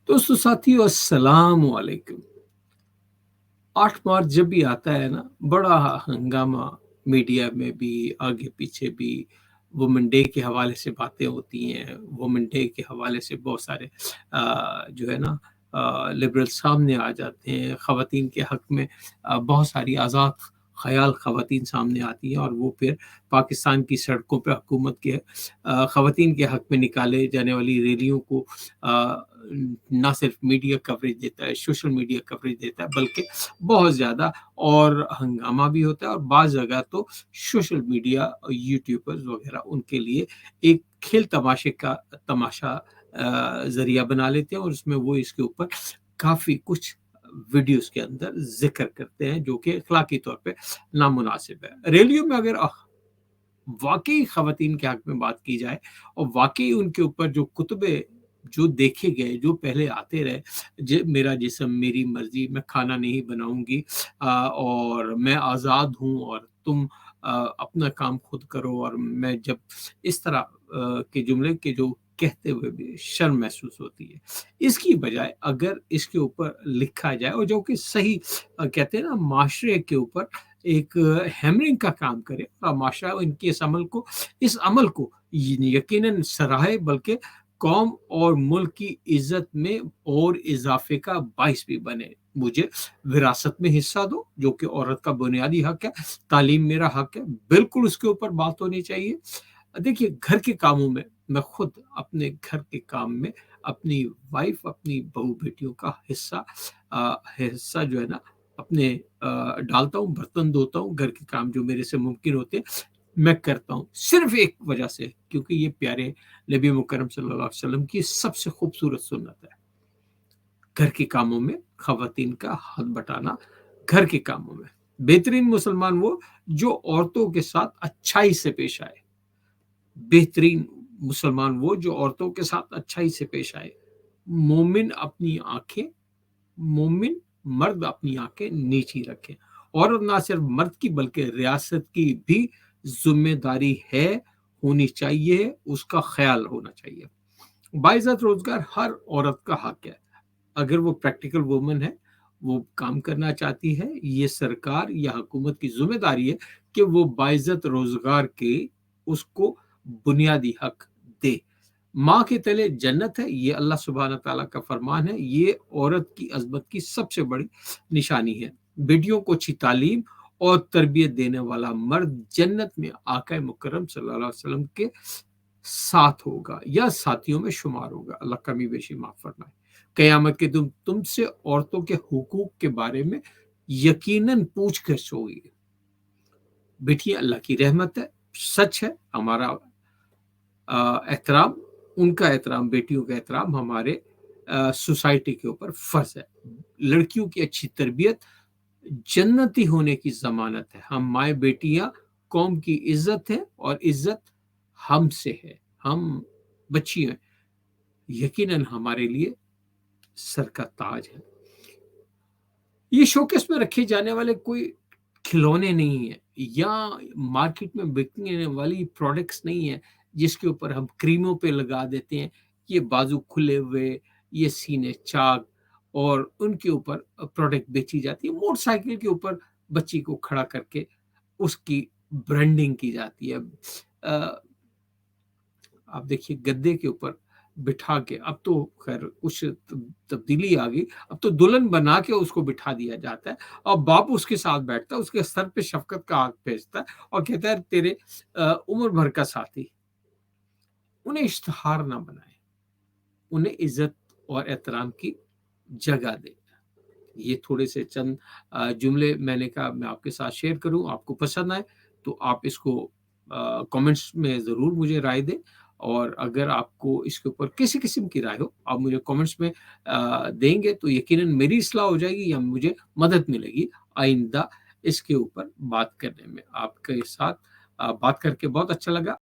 दोस्तों साथियों अस्सलाम वालेकुम। 8 मार्च जब भी आता है ना, बड़ा हंगामा मीडिया में भी, आगे पीछे भी। वुमेन डे के हवाले से बातें होती हैं, वुमेन डे के हवाले से बहुत सारे जो है ना लिबरल सामने आ जाते हैं। ख़वातीन के हक़ में बहुत सारी आज़ाद ख़याल ख़वातीन सामने आती हैं, और वो फिर पाकिस्तान की सड़कों पे हुकूमत के ख़वातीन के हक़ में निकाले जाने वाली रैलियों को ना सिर्फ मीडिया कवरेज देता है, सोशल मीडिया कवरेज देता है, बल्कि बहुत ज़्यादा और हंगामा भी होता है। और बाज़ जगह तो सोशल मीडिया, यूट्यूबर्स वगैरह उनके लिए एक खेल तमाशे का तमाशा ज़रिया बना लेते हैं, और उसमें वो इसके ऊपर काफ़ी कुछ वीडियोज़ के अंदर ज़िक्र करते हैं जो कि अखलाकी तौर पे नामुनासिब है। रैलियों में अगर वाक़ई ख़वातीन के हक़ में बात की जाए और वाक़ई उनके ऊपर जो कुतबे जो देखे गए, जो पहले आते रहे, मेरा जिस्म मेरी मर्ज़ी, मैं खाना नहीं बनाऊँगी, और मैं आज़ाद हूँ और तुम अपना काम खुद करो, और मैं जब इस तरह के जुमले के जो कहते हुए भी शर्म महसूस होती है। इसकी बजाय अगर इसके ऊपर लिखा जाए, और जो कि सही कहते हैं ना, माशरे के ऊपर एक हैमरिंग का काम करे, और माशरा इनके इस अमल को यकीनन सराहे, बल्कि कौम और मुल्क की इज्जत में और इजाफे का बाइस भी बने। मुझे विरासत में हिस्सा दो, जो कि औरत का बुनियादी हक है। तालीम मेरा हक है, बिल्कुल उसके ऊपर बात होनी चाहिए। देखिए, घर के कामों में मैं खुद अपने घर के काम में अपनी वाइफ, अपनी बहू बेटियों का हिस्सा जो है ना, अपने डालता हूँ, बर्तन धोता हूँ, घर के काम जो मेरे से मुमकिन होते हैं मैं करता हूँ, सिर्फ एक वजह से, क्योंकि ये प्यारे नबी मुकर्रम सल्लल्लाहु अलैहि वसल्लम की सबसे खूबसूरत सुन्नत है। घर के कामों में खवातीन का हाथ बटाना, घर के कामों में। बेहतरीन मुसलमान वो जो औरतों के साथ अच्छाई से पेश आए। बेहतरीन मुसलमान वो जो औरतों के साथ अच्छाई से पेश आए। मोमिन अपनी आंखें मोमिन मर्द अपनी आंखें नीची रखे। और ना सिर्फ मर्द की, बल्कि रियासत की भी जिम्मेदारी है, होनी चाहिए, उसका ख्याल होना चाहिए। बाइज्जत रोजगार हर औरत का हक है। अगर वो प्रैक्टिकल वुमन है, वो काम करना चाहती है, ये सरकार या हुकूमत की जिम्मेदारी है कि वो बाइज्जत रोजगार के उसको बुनियादी हक दे। माँ के तले जन्नत है, ये अल्लाह सुब्हान तआला का फरमान है। ये औरत की अज़मत की सबसे बड़ी निशानी है। बेटियों को अच्छी तालीम और तरबियत देने वाला मर्द जन्नत में आका मुकर्रम सल्लल्लाहु अलैहि वसल्लम के साथ होगा या साथियों में शुमार होगा। अल्लाह कमी बेशी माफ फरमाए। कयामत के दिन तुमसे औरतों के हुकूक के बारे में यकीनन पूछगिछ होगी। बेटियां अल्लाह की रहमत है, सच है। हमारा एहतराम, उनका एहतराम, बेटियों का एहतराम हमारे सोसाइटी के ऊपर फर्ज है। लड़कियों की अच्छी तरबियत जन्नती होने की जमानत है। हम माए बेटियां कौम की इज्जत है, और इज्जत हमसे है। हम बच्चियां यकीनन हमारे लिए सर का ताज है। ये शोकेस में रखे जाने वाले कोई खिलौने नहीं है, या मार्केट में बिकने वाली प्रोडक्ट्स नहीं है जिसके ऊपर हम क्रीमों पे लगा देते हैं, ये बाजू खुले हुए, ये सीने चाक, और उनके ऊपर प्रोडक्ट बेची जाती है। मोटरसाइकिल के ऊपर बच्ची को खड़ा करके उसकी ब्रांडिंग की जाती है। आप देखिए, गद्दे के ऊपर बिठा के, अब तो खैर कुछ तब्दीली आ गई, अब तो दुल्हन बना के उसको बिठा दिया जाता है, और बाप उसके साथ बैठता है, उसके सर पे शफकत का हाथ भेजता है और कहता है तेरे उम्र भर का साथी। उन्हें इश्तिहार ना बनाए, उन्हें इज्जत और एहतराम की जगह दे। ये थोड़े से चंद जुमले मैंने कहा मैं आपके साथ शेयर करूं। आपको पसंद आए तो आप इसको कमेंट्स में ज़रूर मुझे राय दें, और अगर आपको इसके ऊपर किसी किस्म की राय हो, आप मुझे कमेंट्स में देंगे तो यकीनन मेरी इस्लाह हो जाएगी, या मुझे मदद मिलेगी आइंदा इसके ऊपर बात करने में। आपके साथ बात करके बहुत अच्छा लगा।